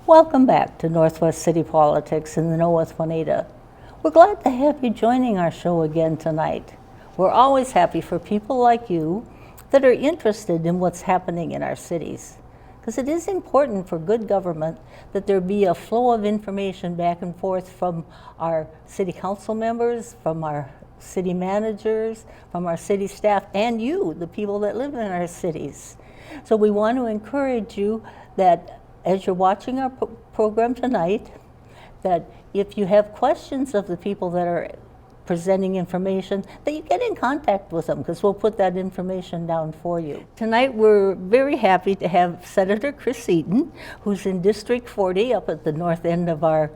Welcome back to Northwest City Politics in the Know with Juanita. We're glad to have you joining our show again tonight. We're always happy for people like you that are interested in what's happening in our cities, because it is important for good government that there be a flow of information back and forth from our city council members, from our city managers, from our city staff, and you, the people that live in our cities. So we want to encourage you that as you're watching our program tonight, that if you have questions of the people that are presenting information, that you get in contact with them, because we'll put that information down for you. Tonight we're very happy to have Senator Chris Eaton, who's in District 40 up at the north end of our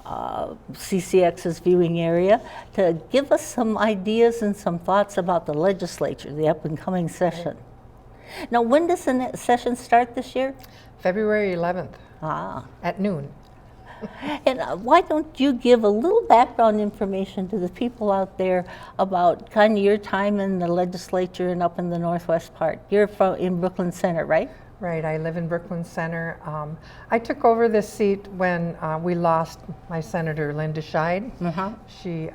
CCX's viewing area, to give us some ideas and some thoughts about the legislature, the up and coming session. Now, when does the session start this year? February 11th at noon. And why don't you give a little background information to the people out there about kind of your time in the legislature and up in the northwest part? You're in Brooklyn Center, right? Right, I live in Brooklyn Center. I took over this seat when we lost my Senator Linda Scheid. She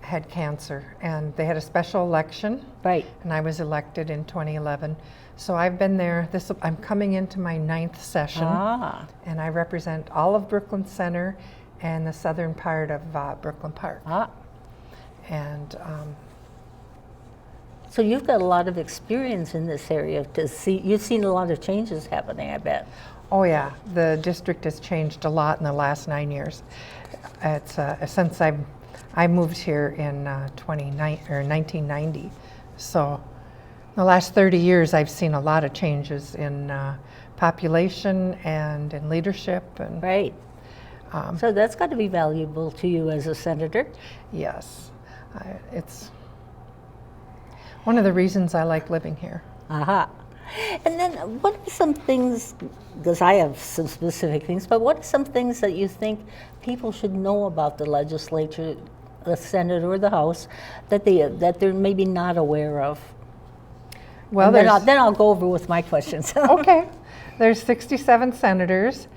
had cancer, and they had a special election. Right. And I was elected in 2011. So I've been there. I'm coming into my 9th session, and I represent all of Brooklyn Center and the southern part of Brooklyn Park. And so you've got a lot of experience in this area to see. You've seen a lot of changes happening, I bet. Oh yeah, the district has changed a lot in the last 9 years. It's since I moved here in 1990. So in the last 30 years, I've seen a lot of changes in population and in leadership. And, right. So that's got to be valuable to you as a senator. Yes. It's one of the reasons I like living here. And then what are some things, because I have some specific things, but what are some things that you think people should know about the legislature, the Senate or the House, that they're maybe not aware of? Well, then I'll go over with my questions. Okay. There's 67 senators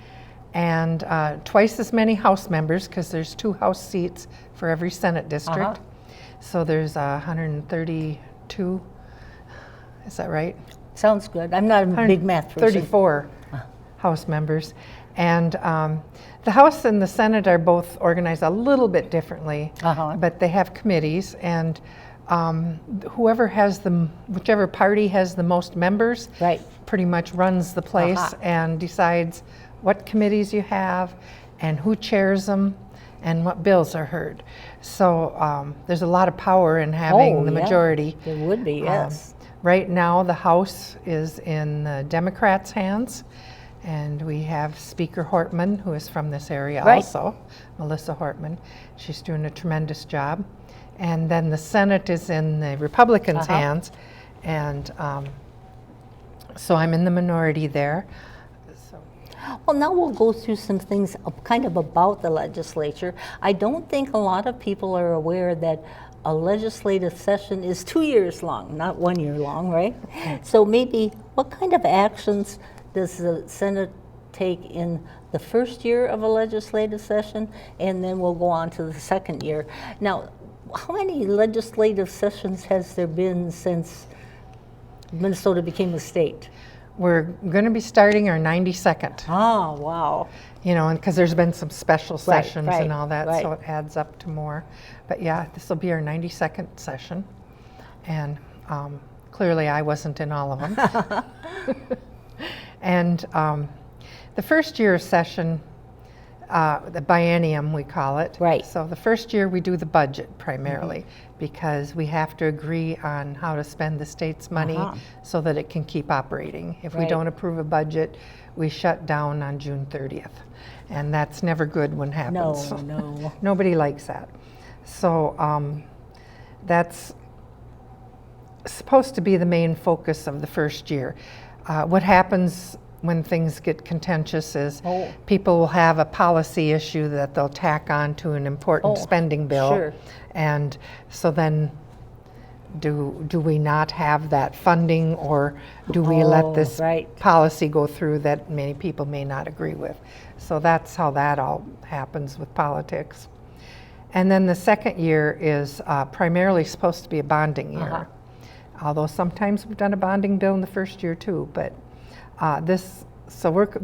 and twice as many House members, because there's 2 House seats for every Senate district. So there's 132, is that right? Sounds good. I'm not a big math person. 34 House members. And the House and the Senate are both organized a little bit differently, but they have committees, and whichever party has the most members, right, pretty much runs the place and decides what committees you have and who chairs them and what bills are heard. So there's a lot of power in having the majority. There would be, yes. Right now, the House is in the Democrats' hands, and we have Speaker Hortman, who is from this area also, Melissa Hortman. She's doing a tremendous job. And then the Senate is in the Republicans' hands, and so I'm in the minority there. Well, now we'll go through some things kind of about the legislature. I don't think a lot of people are aware that a legislative session is 2 years long, not 1 year long, right? So maybe what kind of actions does the Senate take in the first year of a legislative session, and then we'll go on to the second year. Now, how many legislative sessions has there been since Minnesota became a state? We're going to be starting our 92nd. Oh, wow. You know, and because there's been some special sessions and all that, so it adds up to more. But yeah, this will be our 92nd session. And clearly I wasn't in all of them. And the first year session, the biennium we call it. Right. So the first year we do the budget primarily, because we have to agree on how to spend the state's money so that it can keep operating. If we don't approve a budget, we shut down on June 30th. And that's never good when happens. No. Nobody likes that. So that's supposed to be the main focus of the first year. What happens when things get contentious is people will have a policy issue that they'll tack on to an important spending bill. Sure. And so then do we not have that funding, or do we let this right. policy go through that many people may not agree with? So that's how that all happens with politics. And then the second year is primarily supposed to be a bonding year. Although sometimes we've done a bonding bill in the first year too, but the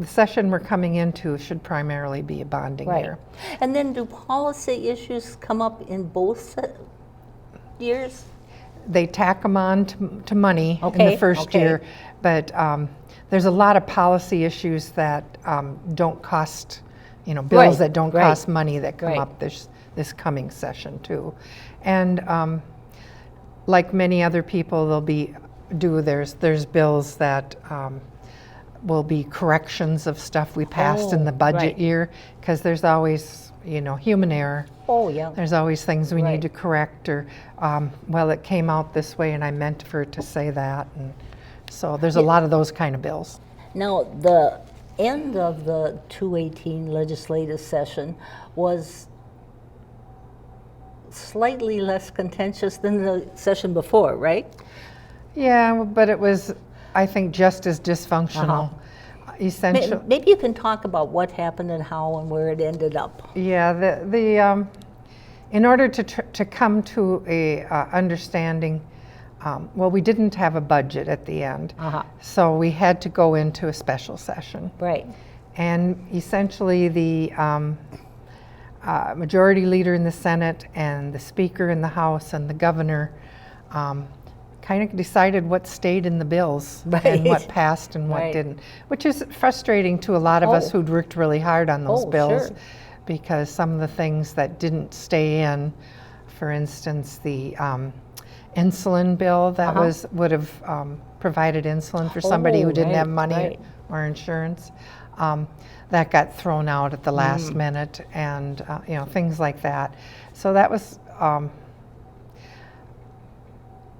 session we're coming into should primarily be a bonding year. And then do policy issues come up in both years? They tack them on to money in the first year, but there's a lot of policy issues that don't cost, bills that don't cost money that come up this coming session too. And like many other people, there's bills that will be corrections of stuff we passed in the budget year, because there's always, human error. Oh, yeah. There's always things we need to correct, or, well, it came out this way and I meant for it to say that. And so there's a lot of those kind of bills. Now, the end of the 2018 legislative session was slightly less contentious than the session before, right? Yeah, but it was, I think, just as dysfunctional. Essentially, maybe you can talk about what happened and how and where it ended up. Yeah, in order to come to a understanding, well, we didn't have a budget at the end, so we had to go into a special session. Right. And essentially, the majority leader in the Senate and the Speaker in the House and the governor kind of decided what stayed in the bills and what passed and what didn't, which is frustrating to a lot of us who'd worked really hard on those bills, because some of the things that didn't stay in, for instance, the insulin bill that would have provided insulin for somebody who didn't have money or insurance, that got thrown out at the last minute, and things like that. So that was.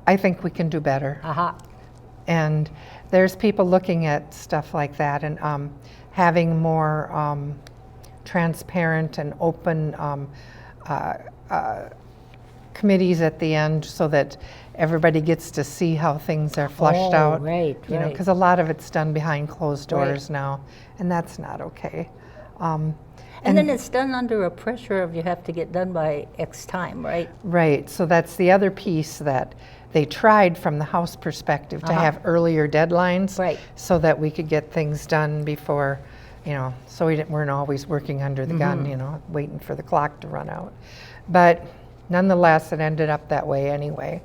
I think we can do better. And there's people looking at stuff like that, and having more transparent and open committees at the end, so that everybody gets to see how things are flushed out. Because a lot of it's done behind closed doors now, and that's not okay. And then it's done under a pressure of you have to get done by X time, right? Right. So that's the other piece, that they tried from the House perspective to have earlier deadlines, so that we could get things done before, so we weren't always working under the gun, waiting for the clock to run out. But nonetheless, it ended up that way anyway.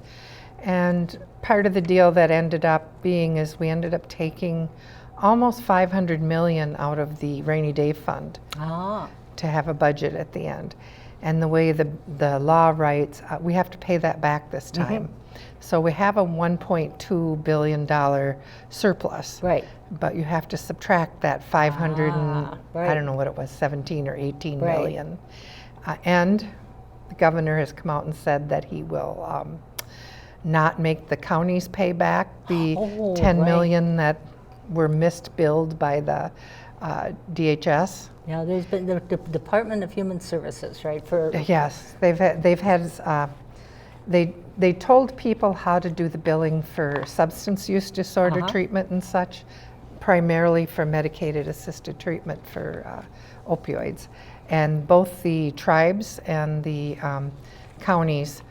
And part of the deal that ended up being is we ended up taking almost $500 million out of the rainy day fund to have a budget at the end. And the way the law writes, we have to pay that back this time. So we have a $1.2 billion surplus. But you have to subtract that 500 and I don't know what it was, 17 or 18 million. And the governor has come out and said that he will not make the counties pay back the 10 million that were missed billed by the DHS. Yeah, there's been the Department of Human Services, right? Yes, they told people how to do the billing for substance use disorder treatment and such, primarily for medicated assisted treatment for opioids. And both the tribes and the counties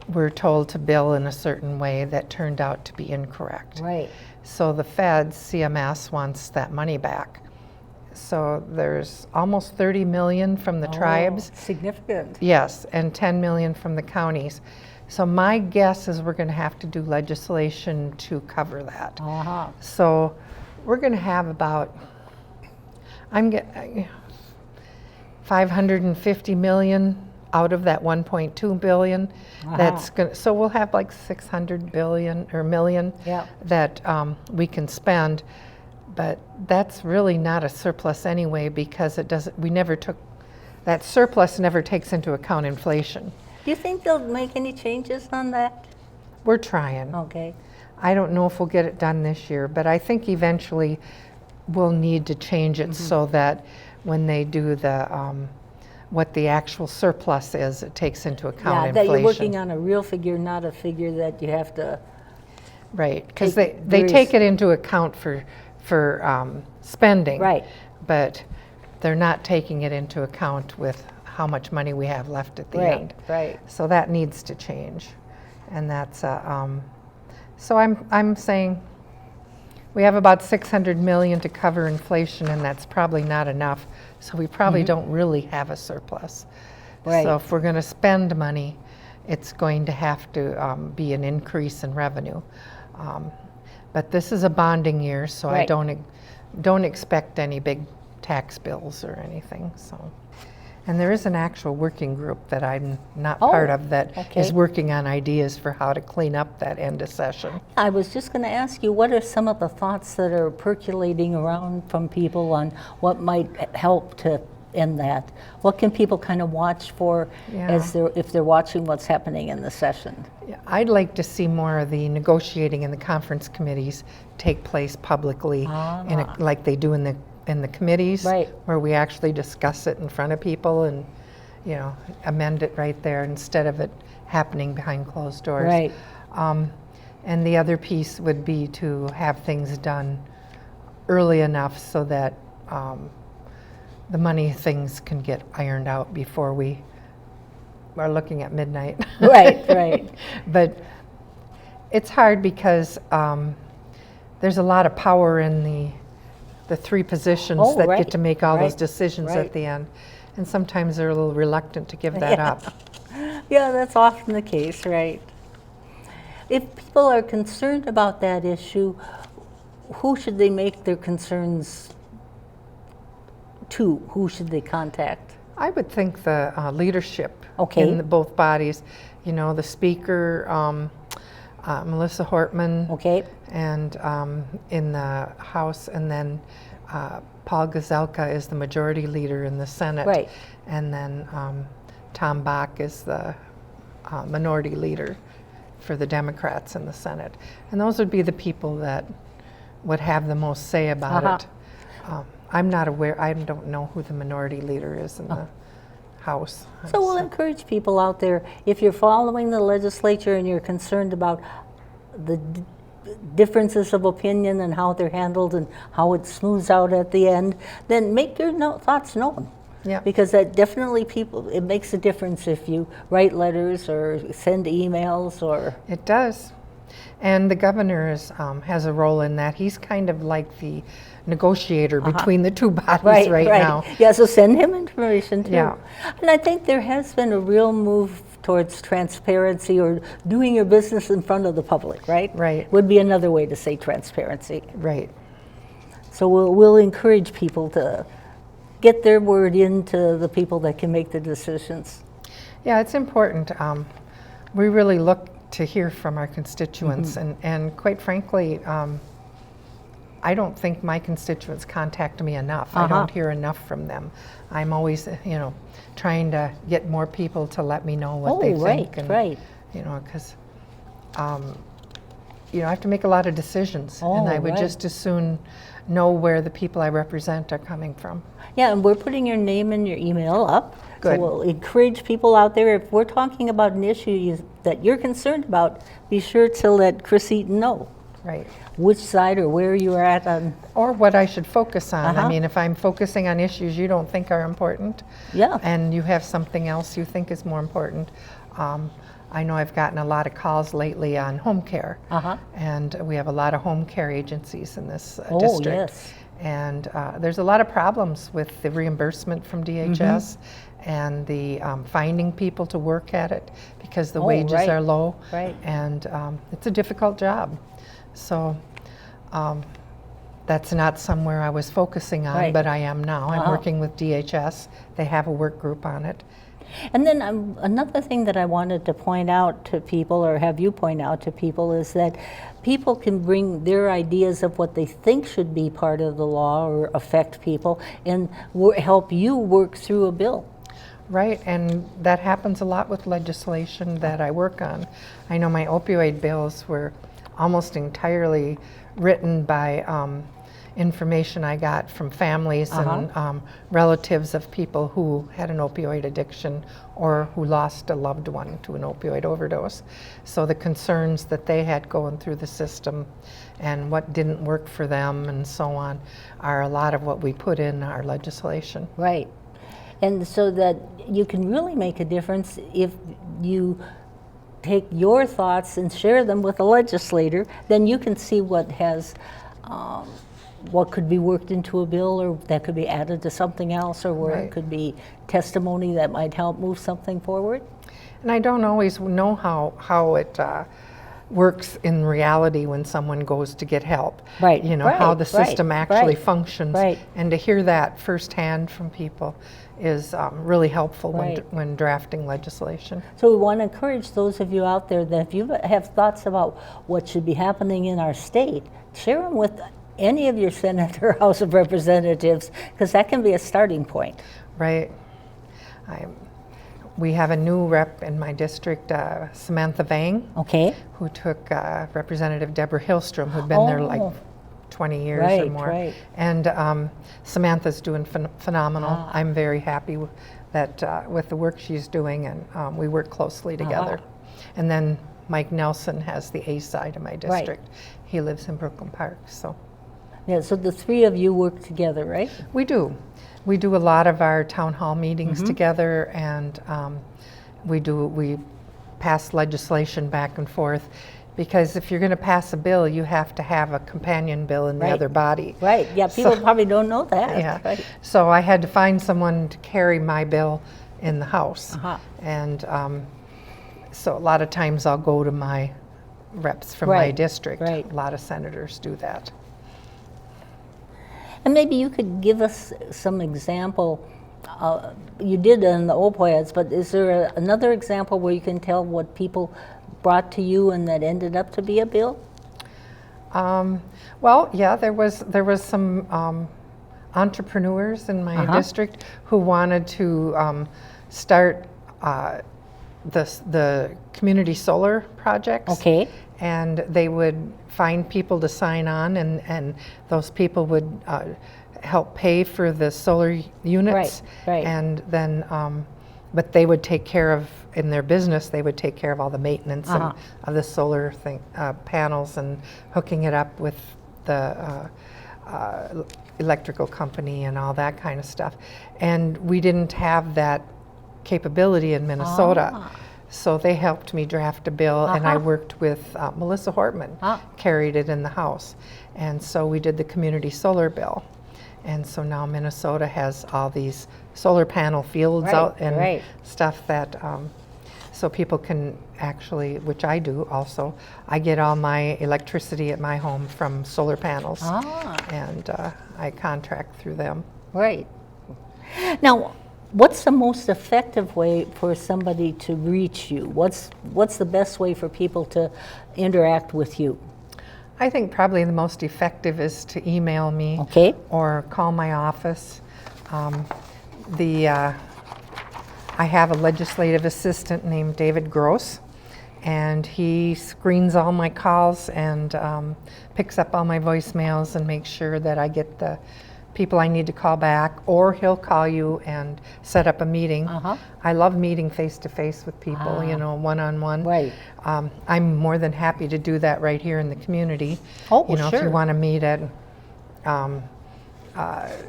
were told to bill in a certain way that turned out to be incorrect. So the feds, CMS, wants that money back. So there's almost 30 million from the tribes. Significant. Yes, and 10 million from the counties. So my guess is we're going to have to do legislation to cover that. So we're going to have about, I'm getting 550 million out of that 1.2 billion. That's going. So we'll have like 600 billion or million that we can spend. But that's really not a surplus anyway, because it doesn't. We never took that surplus. Never takes into account inflation. Do you think they'll make any changes on that? We're trying. Okay. I don't know if we'll get it done this year, but I think eventually we'll need to change it so that when they do the what the actual surplus is. It takes into account Yeah, that inflation. you're working on a real figure, not a figure that you have to. Right, because take they various- take it into account for spending. Right. But they're not taking it into account with how much money we have left at the Right, end. right. So that needs to change. And that's, so I'm saying we have about 600 million to cover inflation, and that's probably not enough. So we probably don't really have a surplus. Right. So if we're going to spend money, it's going to have to be an increase in revenue. But this is a bonding year, so I Right. don't expect any big tax bills or anything. So, and there is an actual working group that I'm not part of that is okay. working on ideas for how to clean up that end of session. I was just going to ask you, what are some of the thoughts that are percolating around from people on what might help to end that? What can people kind of watch for as if they're watching what's happening in the session? Yeah, I'd like to see more of the negotiating in the conference committees take place publicly, like they do in the committees, Right. where we actually discuss it in front of people and, you know, amend it right there instead of it happening behind closed doors. Right. And the other piece would be to have things done early enough so that the money things can get ironed out before we are looking at midnight. Right, right. But it's hard because there's a lot of power in the three positions that right, get to make all those right, decisions right. at the end. And sometimes they're a little reluctant to give that up. Yeah, that's often the case, right? If people are concerned about that issue, who should they make their concerns to? Who should they contact? I would think the leadership Okay. in both bodies, you know, the speaker, Melissa Hortman, Okay, and in the House, and then Paul Gazelka is the majority leader in the Senate. Right. And then Tom Bach is the minority leader for the Democrats in the Senate. And those would be the people that would have the most say about it. I'm not aware, I don't know who the minority leader is in the House. so we'll encourage people out there, if you're following the legislature and you're concerned about the differences of opinion and how they're handled and how it smooths out at the end, then make your thoughts known. Yeah. Because that definitely it makes a difference if you write letters or send emails or. It does. And the governor has a role in that. He's kind of like the negotiator between the two bodies right now. Yeah, so send him information too. Yeah. And I think there has been a real move towards transparency or doing your business in front of the public, right? Right. Would be another way to say transparency. Right. So we'll encourage people to get their word into the people that can make the decisions. Yeah, it's important. We really look to hear from our constituents, and quite frankly, I don't think my constituents contact me enough. I don't hear enough from them. I'm always, you know, trying to get more people to let me know what they think. Right. You know, because, you know, I have to make a lot of decisions, and I would just as soon know where the people I represent are coming from. Yeah, and we're putting your name and your email up. Good. So we'll encourage people out there, if we're talking about an issue that you're concerned about, be sure to let Chris Eaton know Right. which side or where you are at on. Or what I should focus on. I mean, if I'm focusing on issues you don't think are important, Yeah. and you have something else you think is more important. I know I've gotten a lot of calls lately on home care, and we have a lot of home care agencies in this district. Yes. And there's a lot of problems with the reimbursement from DHS and the finding people to work at it because the wages are low. Right. And it's a difficult job. So that's not somewhere I was focusing on, but I am now. I'm working with DHS. They have a work group on it. And then another thing that I wanted to point out to people, or have you point out to people, is that people can bring their ideas of what they think should be part of the law or affect people and help you work through a bill. Right, and that happens a lot with legislation that I work on. I know my opioid bills were almost entirely written by information I got from families and relatives of people who had an opioid addiction or who lost a loved one to an opioid overdose. So the concerns that they had going through the system and what didn't work for them and so on are a lot of what we put in our legislation. Right. And so that you can really make a difference if you take your thoughts and share them with a legislator, then you can see what has, what could be worked into a bill, or that could be added to something else, or where it could be testimony that might help move something forward. And I don't always know how it works in reality when someone goes to get help. Right. You know, how the system actually functions. Right. And to hear that firsthand from people is really helpful when drafting legislation. So we want to encourage those of you out there that if you have thoughts about what should be happening in our state, share them with any of your Senate or House of Representatives, because that can be a starting point. Right. We have a new rep in my district, Samantha Vang, who took Representative Deborah Hillstrom, who'd been there like 20 years or more. Right. And Samantha's doing phenomenal. I'm very happy with the work she's doing, and we work closely together. And then Mike Nelson has the A side of my district. He lives in Brooklyn Park. So. Yeah, so the three of you work together, right? We do. We do a lot of our town hall meetings together, and we pass legislation back and forth, because if you're going to pass a bill, you have to have a companion bill in the other body. Right, yeah, people probably don't know that. Yeah. Right. So I had to find someone to carry my bill in the House. And so a lot of times I'll go to my reps from my district. A lot of senators do that. And maybe you could give us some example. You did in the opioids, but is there another example where you can tell what people brought to you and that ended up to be a bill? Well, yeah, there was some entrepreneurs in my district who wanted to start the community solar projects. And they would find people to sign on, and those people would help pay for the solar units. And then, but they would take care of, in their business, they would take care of all the maintenance of the solar panels and hooking it up with the electrical company and all that kind of stuff. And we didn't have that capability in Minnesota. So they helped me draft a bill, and I worked with Melissa Hortman, carried it in the House. And so we did the community solar bill. And so now Minnesota has all these solar panel fields out and stuff that, so people can actually, which I do also, I get all my electricity at my home from solar panels. And I contract through them. Right. Now, what's the most effective way for somebody to reach you? What's the best way for people to interact with you? I think probably the most effective is to email me or call my office. I have a legislative assistant named David Gross, and he screens all my calls and picks up all my voicemails and makes sure that I get the people I need to call back, or he'll call you and set up a meeting. I love meeting face-to-face with people, you know, one-on-one. I'm more than happy to do that right here in the community. You know, if you want to meet at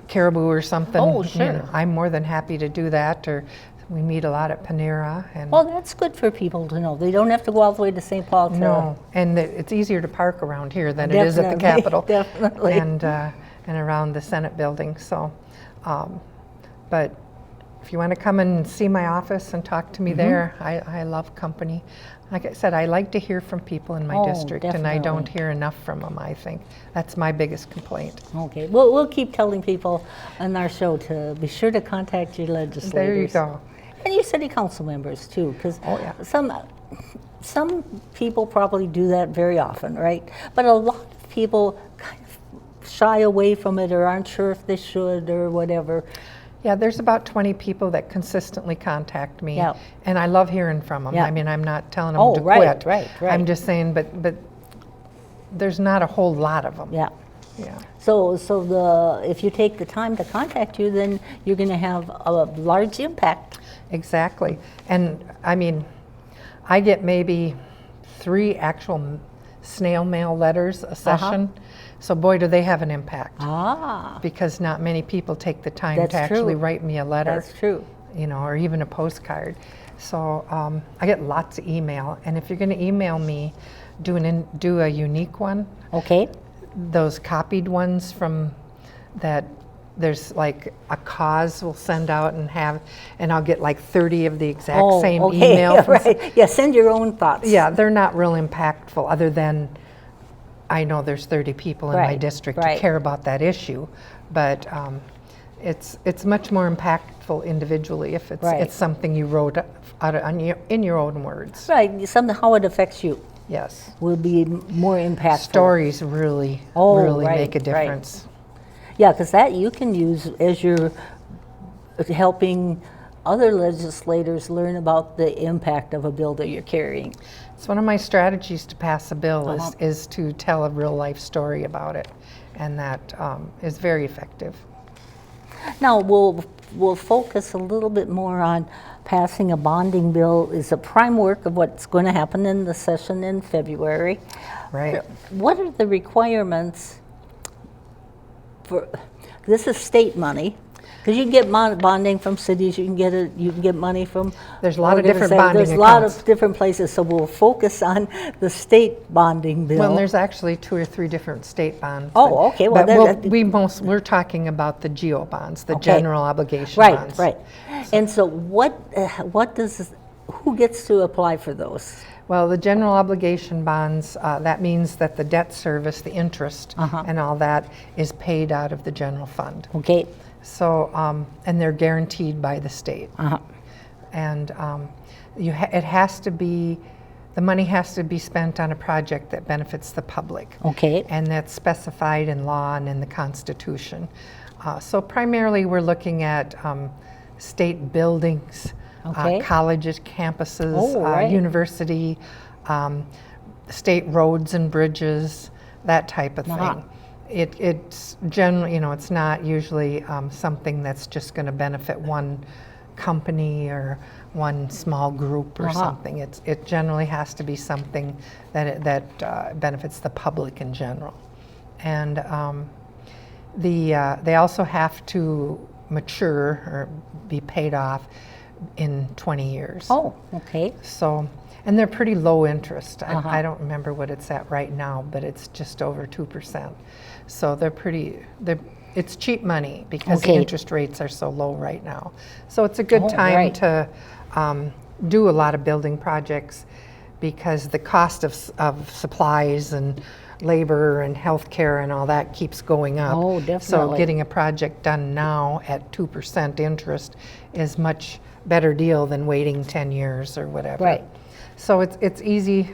Caribou or something, you know, I'm more than happy to do that. Or we meet a lot at Panera. And well, that's good for people to know. They don't have to go all the way to St. Paul. No, and it's easier to park around here than it is at the Capitol. And around the Senate building. So, but if you want to come and see my office and talk to me there, I love company. Like I said, I like to hear from people in my district, and I don't hear enough from them, I think. That's my biggest complaint. Okay, well, we'll keep telling people on our show to be sure to contact your legislators. There you go. And your city council members too, because some people probably do that very often, right? But a lot of people kind of shy away from it or aren't sure if they should or whatever. Yeah, there's about 20 people that consistently contact me, and I love hearing from them. I mean, I'm not telling them to quit. I'm just saying, but there's not a whole lot of them. Yeah. So if you take the time to contact you, then you're going to have a large impact. Exactly. And I mean, I get maybe 3 actual snail mail letters a session. So boy, do they have an impact. Because not many people take the time That's to actually true. write me a letter. That's true. You know, or even a postcard. So I get lots of email. And if you're going to email me, do a unique one. Okay. Those copied ones from that, there's like a cause we'll send out and I'll get like 30 of the exact same email. Right. Yeah, send your own thoughts. Yeah, they're not real impactful other than I know there's 30 people in my district who care about that issue, but it's much more impactful individually if it's something you wrote out in your own words. Right, how it affects you. Yes. Will be more impactful. Stories really make a difference. Yeah, because that you can use as you're helping other legislators learn about the impact of a bill that you're carrying. It's one of my strategies to pass a bill is to tell a real life story about it, and that is very effective. Now we'll focus a little bit more on passing a bonding bill is a prime work of what's going to happen in the session in February. Right. What are the requirements for, this is state money, because you can get bonding from cities, you can get money from. There's a lot of different bonding accounts. There's a lot of different places, so we'll focus on the state bonding bill. Well, there's actually 2 or 3 different state bonds. Oh, okay. Well, but we're talking about the GO bonds, the general obligation bonds. Right. And so who gets to apply for those? Well, the general obligation bonds, that means that the debt service, the interest, and all that is paid out of the general fund. Okay. So, and they're guaranteed by the state. And it has to be, the money has to be spent on a project that benefits the public. Okay. And that's specified in law and in the Constitution. So primarily we're looking at state buildings, colleges, campuses, university, state roads and bridges, that type of thing. It's generally, it's not usually something that's just going to benefit one company or one small group or something. It generally has to be something that benefits the public in general. And they also have to mature or be paid off in 20 years. Oh, okay. So, and they're pretty low interest. I don't remember what it's at right now, but it's just over 2%. So it's cheap money because the interest rates are so low right now. So it's a good time to do a lot of building projects because the cost of supplies and labor and healthcare and all that keeps going up. Oh, definitely. So getting a project done now at 2% interest is much better deal than waiting 10 years or whatever. Right. So it's easy,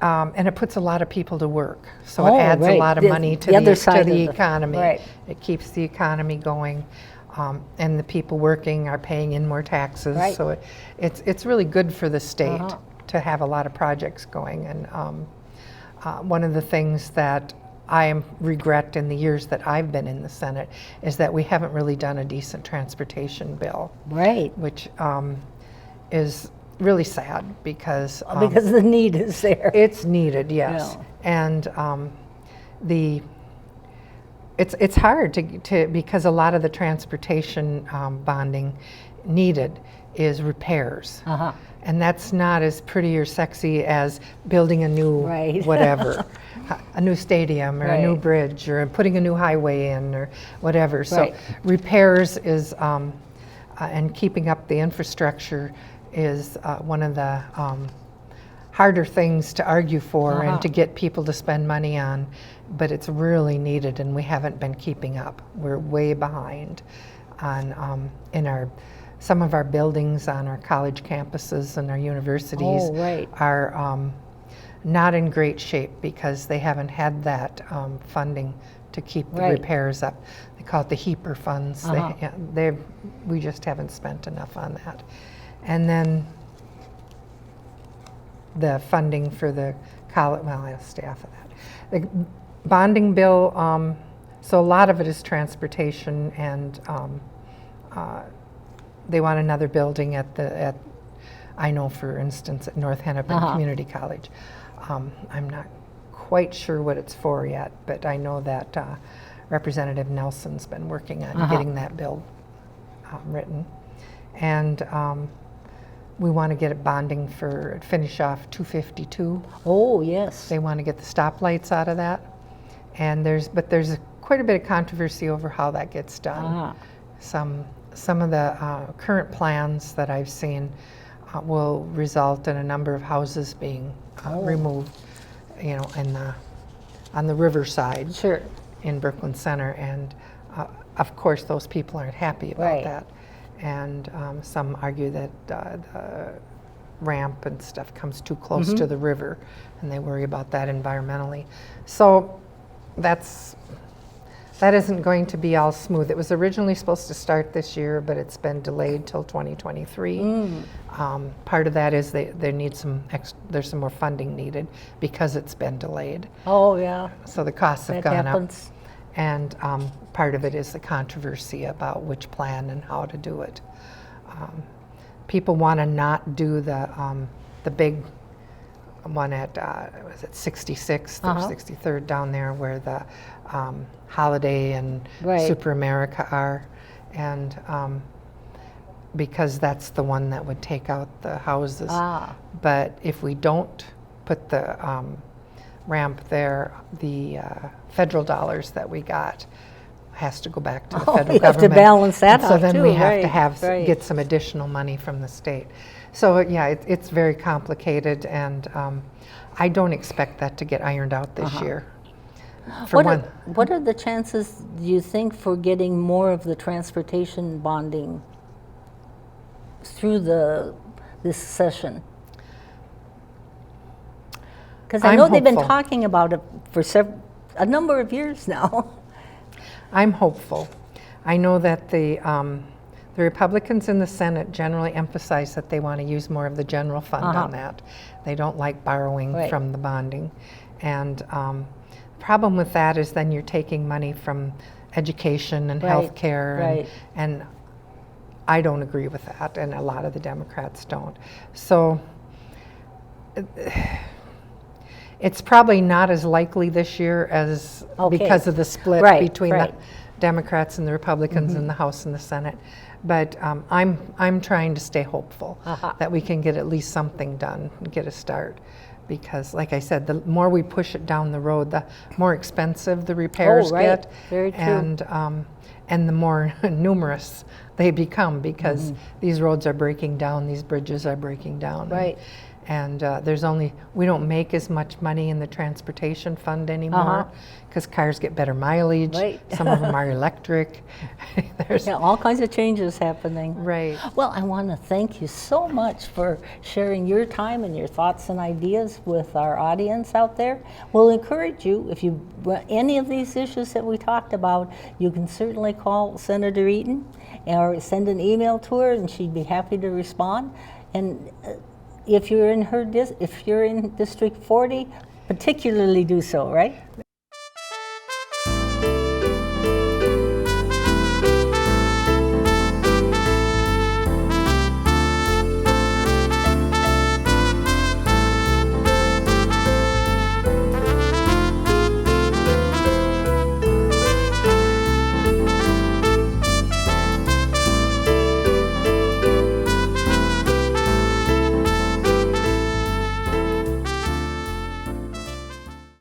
and it puts a lot of people to work. So it adds a lot of money to the economy. Right. It keeps the economy going, and the people working are paying in more taxes. Right. So it's really good for the state to have a lot of projects going. And one of the things that I regret in the years that I've been in the Senate is that we haven't really done a decent transportation bill. Right. Which is really sad because the need is there. It's needed, yes. And it's hard to because a lot of the transportation bonding needed is repairs. And that's not as pretty or sexy as building a new whatever, a new stadium or a new bridge or putting a new highway in or whatever. So repairs is, and keeping up the infrastructure is one of the harder things to argue for and to get people to spend money on, but it's really needed and we haven't been keeping up. We're way behind on some of our buildings on our college campuses and our universities are not in great shape because they haven't had that funding to keep the repairs up. They call it the HEAPR funds. We just haven't spent enough on that. And then the funding for the college, well, I'll stay off of that. bonding bill, so a lot of it is transportation, and they want another building at I know, for instance, at North Hennepin Community College. I'm not quite sure what it's for yet, but I know that Representative Nelson's been working on getting that bill written. And we want to get it bonding for, finish off 252. Oh, yes. They want to get the stoplights out of that. And there's quite a bit of controversy over how that gets done. Some of the current plans that I've seen will result in a number of houses being removed, you know, on the riverside in Brooklyn Center. And of course, those people aren't happy about that. And some argue that the ramp and stuff comes too close to the river, and they worry about that environmentally. So that isn't going to be all smooth. It was originally supposed to start this year, but it's been delayed till 2023. Part of that is they need there's some more funding needed because it's been delayed. Oh, yeah. So the costs have gone up. Happens. And part of it is the controversy about which plan and how to do it. People want to not do the big one at was it 66th or 63rd down there, where the Holiday and Super America are, and because that's the one that would take out the houses. But if we don't put the ramp there, the federal dollars that we got has to go back to the federal government. You have to balance that out, so then too. we have to get some additional money from the state. So yeah, it's very complicated, and I don't expect that to get ironed out this year. What are the chances, do you think, for getting more of the transportation bonding through this session? Because I know they've been talking about it for a number of years now. I'm hopeful. I know that the Republicans in the Senate generally emphasize that they want to use more of the general fund on that. They don't like borrowing from the bonding. And the problem with that is then you're taking money from education and health care, and I don't agree with that, and a lot of the Democrats don't. So it's probably not as likely this year as because of the split between the Democrats and the Republicans in the House and the Senate. But I'm trying to stay hopeful that we can get at least something done and get a start. Because, like I said, the more we push it down the road, the more expensive the repairs get, Very true. And the more numerous they become, because these roads are breaking down, these bridges are breaking down. And we don't make as much money in the transportation fund anymore, because cars get better mileage. Some of them are electric. There's all kinds of changes happening. Well, I want to thank you so much for sharing your time and your thoughts and ideas with our audience out there. We'll encourage you, if you any of these issues that we talked about, you can certainly call Senator Eaton or send an email to her, and she'd be happy to respond. And if you're in District 40, particularly do so, right?